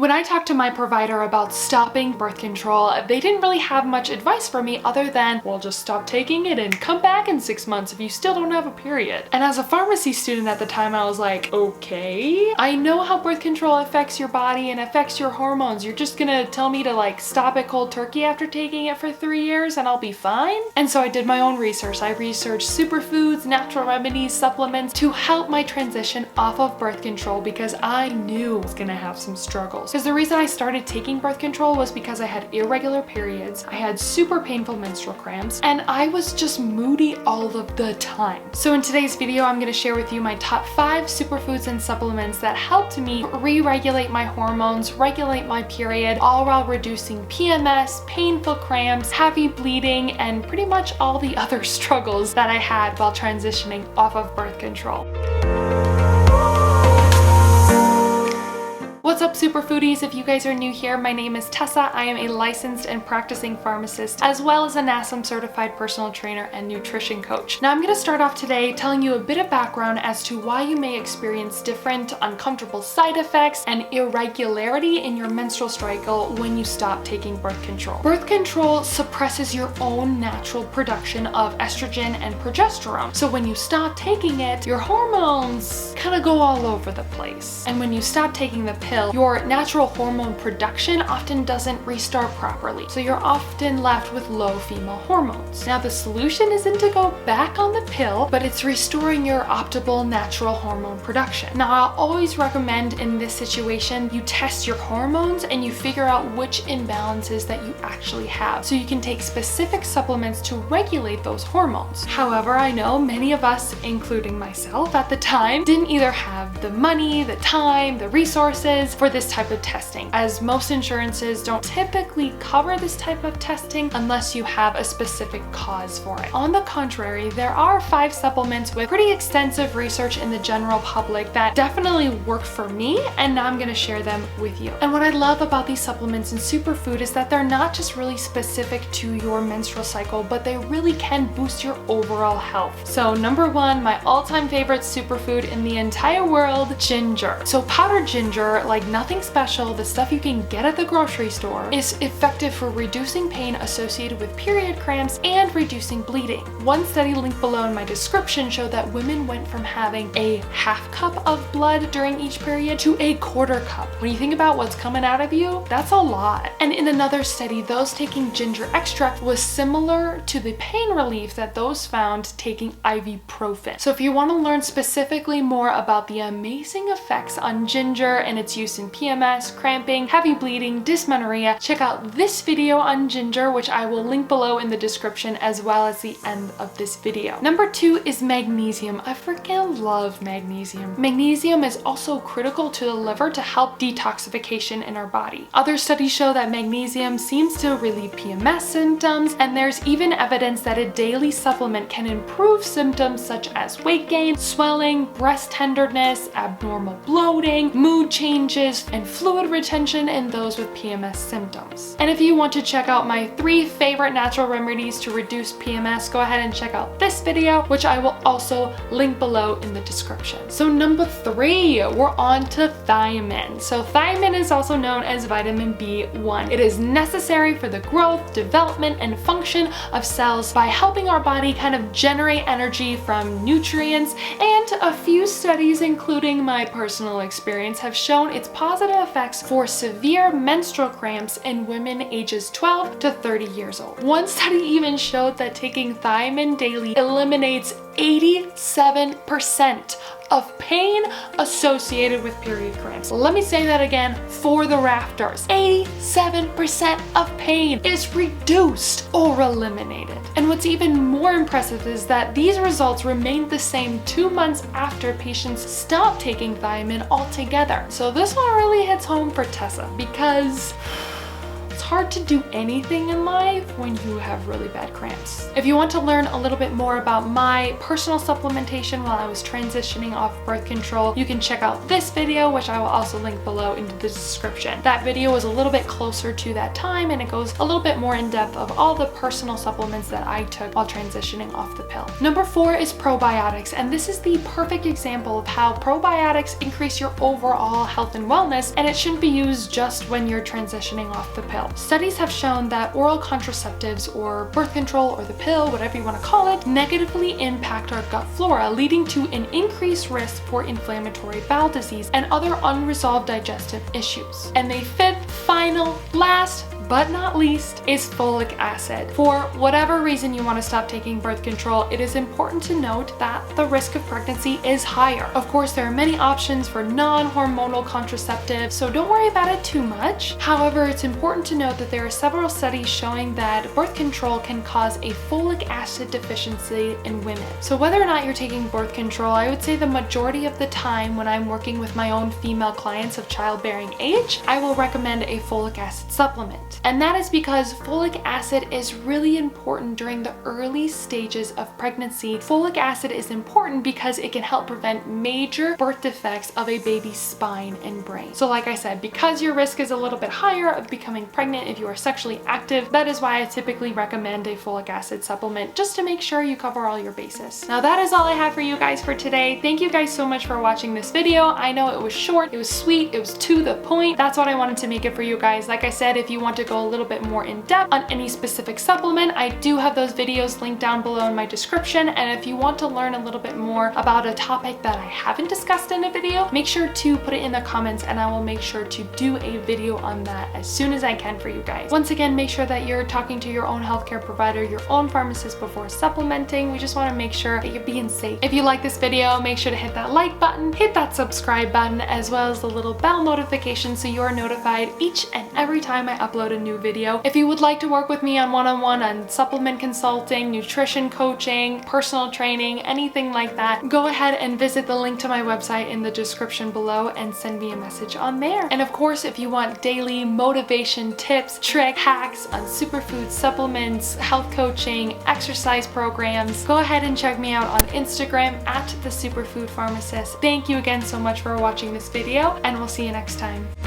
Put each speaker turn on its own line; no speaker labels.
When I talked to my provider about stopping birth control, they didn't really have much advice for me other than, well, just stop taking it and come back in 6 months if you still don't have a period. And as a pharmacy student at the time, I was like, okay, I know how birth control affects your body and affects your hormones. You're just gonna tell me to like stop it cold turkey after taking it for 3 years and I'll be fine? And so I did my own research. I researched superfoods, natural remedies, supplements to help my transition off of birth control because I knew I was gonna have some struggles. Because the reason I started taking birth control was because I had irregular periods, I had super painful menstrual cramps, and I was just moody all of the time. So in today's video, I'm gonna share with you my top 5 superfoods and supplements that helped me re-regulate my hormones, regulate my period, all while reducing PMS, painful cramps, heavy bleeding, and pretty much all the other struggles that I had while transitioning off of birth control. What's up, super foodies? If you guys are new here, my name is Tessa. I am a licensed and practicing pharmacist, as well as a NASM certified personal trainer and nutrition coach. Now I'm going to start off today telling you a bit of background as to why you may experience different uncomfortable side effects and irregularity in your menstrual cycle when you stop taking birth control. Birth control suppresses your own natural production of estrogen and progesterone. So when you stop taking it, your hormones kind of go all over the place. And when you stop taking the pill, your natural hormone production often doesn't restart properly. So you're often left with low female hormones. Now the solution isn't to go back on the pill, but it's restoring your optimal natural hormone production. Now I'll always recommend in this situation, you test your hormones and you figure out which imbalances that you actually have. So you can take specific supplements to regulate those hormones. However, I know many of us, including myself at the time, didn't either have the money, the time, the resources for this type of testing, as most insurances don't typically cover this type of testing unless you have a specific cause for it. On the contrary, there are 5 supplements with pretty extensive research in the general public that definitely work for me, and now I'm going to share them with you. And what I love about these supplements in Superfood is that they're not just really specific to your menstrual cycle, but they really can boost your overall health. So number 1, my all-time favorite superfood in the entire world, ginger. So powdered ginger, like nothing special, the stuff you can get at the grocery store, is effective for reducing pain associated with period cramps and reducing bleeding. One study linked below in my description showed that women went from having a half cup of blood during each period to a quarter cup. When you think about what's coming out of you, that's a lot. And in another study, those taking ginger extract was similar to the pain relief that those found taking ibuprofen. So if you want to learn specifically more about the amazing effects on ginger and its use in PMS, cramping, heavy bleeding, dysmenorrhea, check out this video on ginger, which I will link below in the description as well as the end of this video. Number 2 is magnesium. I freaking love magnesium. Magnesium is also critical to the liver to help detoxification in our body. Other studies show that magnesium seems to relieve PMS symptoms, and there's even evidence that a daily supplement can improve symptoms such as weight gain, swelling, breast tenderness, abnormal bloating, mood changes, and fluid retention in those with PMS symptoms. And if you want to check out my 3 favorite natural remedies to reduce PMS, go ahead and check out this video, which I will also link below in the description. So number 3, we're on to thiamine. So thiamine is also known as vitamin B1. It is necessary for the growth, development, and function of cells by helping our body kind of generate energy from nutrients, and a few studies, including my personal experience, have shown its positive effects for severe menstrual cramps in women ages 12 to 30 years old. One study even showed that taking thiamine daily eliminates 87% of pain associated with period cramps. Let me say that again for the rafters. 87% of pain is reduced or eliminated. And what's even more impressive is that these results remained the same 2 months after patients stopped taking thiamine altogether. So this one really hits home for Tessa because it's hard to do anything in life when you have really bad cramps. If you want to learn a little bit more about my personal supplementation while I was transitioning off birth control, you can check out this video, which I will also link below into the description. That video is a little bit closer to that time, and it goes a little bit more in depth of all the personal supplements that I took while transitioning off the pill. Number 4 is probiotics, and this is the perfect example of how probiotics increase your overall health and wellness, and it shouldn't be used just when you're transitioning off the pill. Studies have shown that oral contraceptives or birth control or the pill, whatever you want to call it, negatively impact our gut flora, leading to an increased risk for inflammatory bowel disease and other unresolved digestive issues. And the fifth, final, last, but not least, is folic acid. For whatever reason you want to stop taking birth control, it is important to note that the risk of pregnancy is higher. Of course, there are many options for non-hormonal contraceptives, so don't worry about it too much. However, it's important to note that there are several studies showing that birth control can cause a folic acid deficiency in women. So whether or not you're taking birth control, I would say the majority of the time when I'm working with my own female clients of childbearing age, I will recommend a folic acid supplement. And that is because folic acid is really important during the early stages of pregnancy. Folic acid is important because it can help prevent major birth defects of a baby's spine and brain. So like I said, because your risk is a little bit higher of becoming pregnant if you are sexually active, that is why I typically recommend a folic acid supplement, just to make sure you cover all your bases. Now that is all I have for you guys for today. Thank you guys so much for watching this video. I know it was short, it was sweet, it was to the point. That's what I wanted to make it for you guys. Like I said, if you want to go a little bit more in depth on any specific supplement, I do have those videos linked down below in my description. And if you want to learn a little bit more about a topic that I haven't discussed in a video, make sure to put it in the comments and I will make sure to do a video on that as soon as I can for you guys. Once again, make sure that you're talking to your own healthcare provider, your own pharmacist before supplementing. We just want to make sure that you're being safe. If you like this video, make sure to hit that like button, hit that subscribe button, as well as the little bell notification so you are notified each and every time I upload a new video. If you would like to work with me on one-on-one on supplement consulting, nutrition coaching, personal training, anything like that, go ahead and visit the link to my website in the description below and send me a message on there. And of course, if you want daily motivation tips, tricks, hacks on superfood supplements, health coaching, exercise programs, go ahead and check me out on Instagram at the Superfood Pharmacist. Thank you again so much for watching this video, and we'll see you next time.